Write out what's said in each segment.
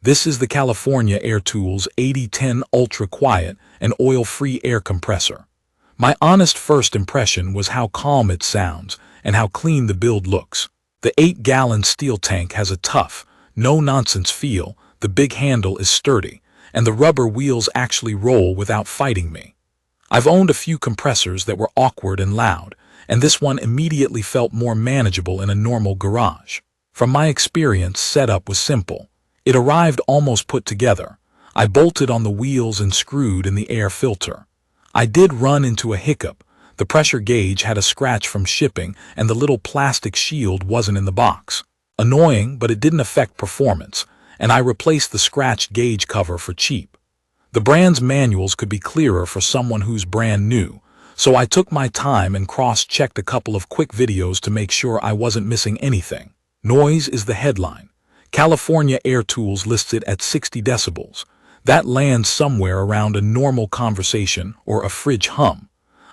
This is the California Air Tools 8010 Ultra Quiet and Oil-Free Air Compressor. My honest first impression was how calm it sounds and how clean the build looks. The 8-gallon steel tank has a tough, no-nonsense feel, the big handle is sturdy, and the rubber wheels actually roll without fighting me. I've owned a few compressors that were awkward and loud, and this one immediately felt more manageable in a normal garage. From my experience, setup was simple. It arrived almost put together. I bolted on the wheels and screwed in the air filter. I did run into a hiccup. The pressure gauge had a scratch from shipping and the little plastic shield wasn't in the box. Annoying, but it didn't affect performance, and I replaced the scratched gauge cover for cheap. The brand's manuals could be clearer for someone who's brand new, so I took my time and cross-checked a couple of quick videos to make sure I wasn't missing anything. Noise is the headline. California Air Tools lists it at 60 decibels. That lands somewhere around a normal conversation or a fridge hum.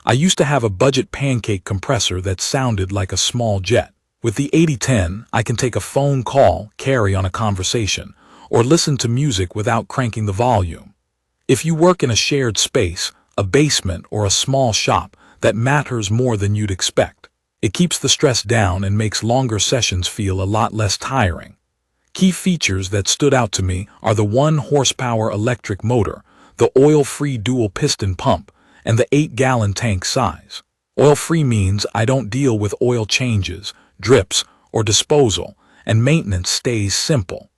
I used to have a budget pancake compressor that sounded like a small jet. With the 8010, I can take a phone call, carry on a conversation, or listen to music without cranking the volume. If you work in a shared space, a basement, or a small shop, that matters more than you'd expect. It keeps the stress down and makes longer sessions feel a lot less tiring. Key features that stood out to me are the 1-horsepower electric motor, the oil-free dual piston pump, and the 8-gallon tank size. Oil-free means I don't deal with oil changes, drips, or disposal, and maintenance stays simple.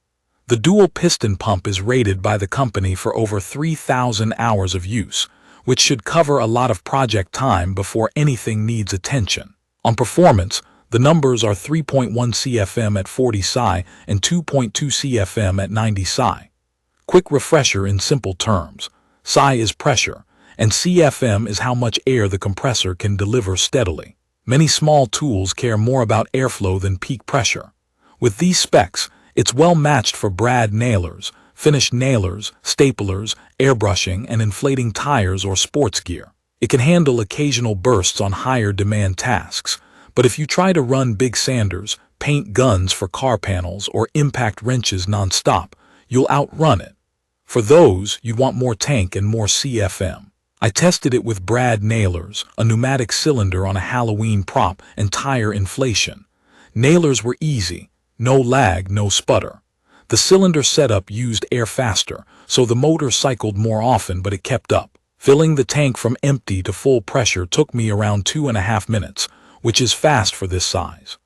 The dual piston pump is rated by the company for over 3,000 hours of use, which should cover a lot of project time before anything needs attention. On performance, the numbers are 3.1 CFM at 40 psi and 2.2 CFM at 90 psi. Quick refresher in simple terms. Psi is pressure, and CFM is how much air the compressor can deliver steadily. Many small tools care more about airflow than peak pressure. With these specs, it's well matched for brad nailers, finished nailers, staplers, airbrushing, and inflating tires or sports gear. It can handle occasional bursts on higher demand tasks, but if you try to run big sanders, paint guns for car panels, or impact wrenches non-stop, you'll outrun it. For those, you'd want more tank and more CFM. I tested it with brad nailers, a pneumatic cylinder on a Halloween prop, and tire inflation. Nailers were easy, no lag, no sputter. The cylinder setup used air faster, so the motor cycled more often, but it kept up. Filling the tank from empty to full pressure took me around 2.5 minutes, which is fast for this size.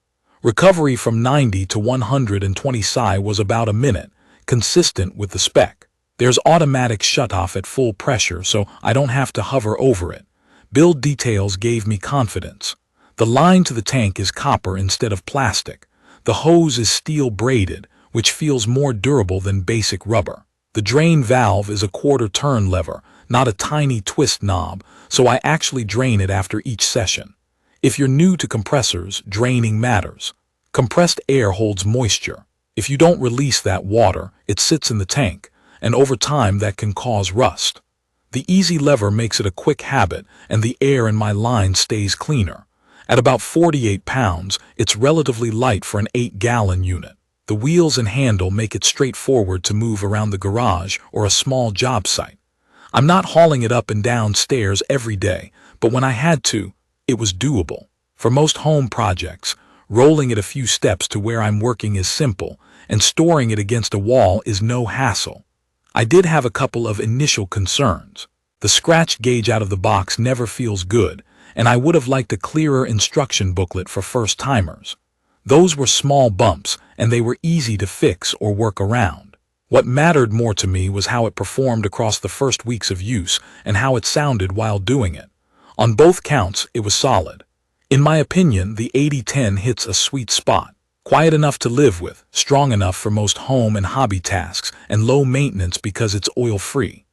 Recovery from 90 to 120 psi was about a minute, consistent with the spec. There's automatic shutoff at full pressure, so I don't have to hover over it. Build details gave me confidence. The line to the tank is copper instead of plastic. The hose is steel braided, which feels more durable than basic rubber. The drain valve is a quarter-turn lever, not a tiny twist knob, so I actually drain it after each session. If you're new to compressors, draining matters. Compressed air holds moisture. If you don't release that water, it sits in the tank, and over time that can cause rust. The easy lever makes it a quick habit, and the air in my line stays cleaner. At about 48 pounds, it's relatively light for an 8-gallon unit. The wheels and handle make it straightforward to move around the garage or a small job site. I'm not hauling it up and down stairs every day, but when I had to, it was doable. For most home projects, rolling it a few steps to where I'm working is simple, and storing it against a wall is no hassle. I did have a couple of initial concerns. The scratch gauge out of the box never feels good, and I would have liked a clearer instruction booklet for first-timers. Those were small bumps, and they were easy to fix or work around. What mattered more to me was how it performed across the first weeks of use and how it sounded while doing it. On both counts, it was solid. In my opinion, the 8010 hits a sweet spot. Quiet enough to live with, strong enough for most home and hobby tasks, and low maintenance because it's oil-free.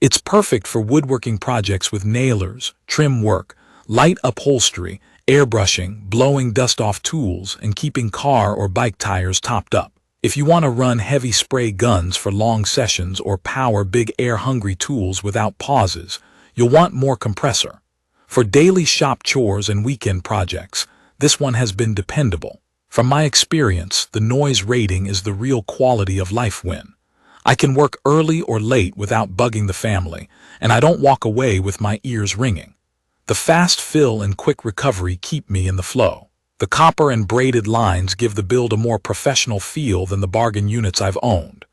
It's perfect for woodworking projects with nailers, trim work, light upholstery, airbrushing, blowing dust off tools, and keeping car or bike tires topped up. If you want to run heavy spray guns for long sessions or power big air-hungry tools without pauses, you'll want more compressor. For daily shop chores and weekend projects, this one has been dependable. From my experience, the noise rating is the real quality of life win. I can work early or late without bugging the family, and I don't walk away with my ears ringing. The fast fill and quick recovery keep me in the flow. The copper and braided lines give the build a more professional feel than the bargain units I've owned.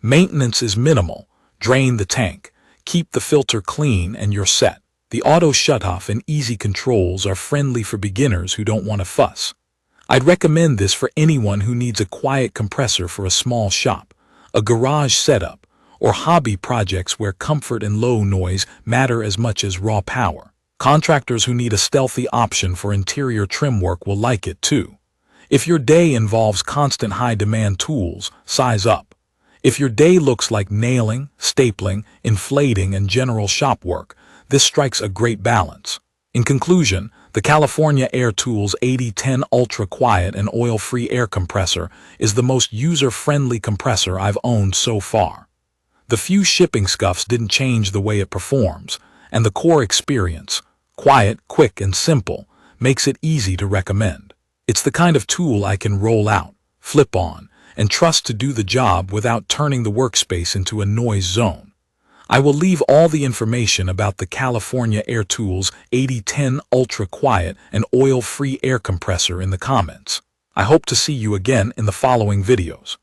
Maintenance is minimal. Drain the tank, keep the filter clean, and you're set. The auto shutoff and easy controls are friendly for beginners who don't want to fuss. I'd recommend this for anyone who needs a quiet compressor for a small shop, a garage setup, or hobby projects where comfort and low noise matter as much as raw power. Contractors who need a stealthy option for interior trim work will like it too. If your day involves constant high-demand tools, size up. If your day looks like nailing, stapling, inflating, and general shop work, this strikes a great balance. In conclusion, the California Air Tools 8010 Ultra Quiet and Oil-Free Air Compressor is the most user-friendly compressor I've owned so far. The few shipping scuffs didn't change the way it performs, and the core experience, quiet, quick, and simple, makes it easy to recommend. It's the kind of tool I can roll out, flip on, and trust to do the job without turning the workspace into a noise zone. I will leave all the information about the California Air Tools 8010 Ultra Quiet and Oil-Free Air Compressor in the comments. I hope to see you again in the following videos.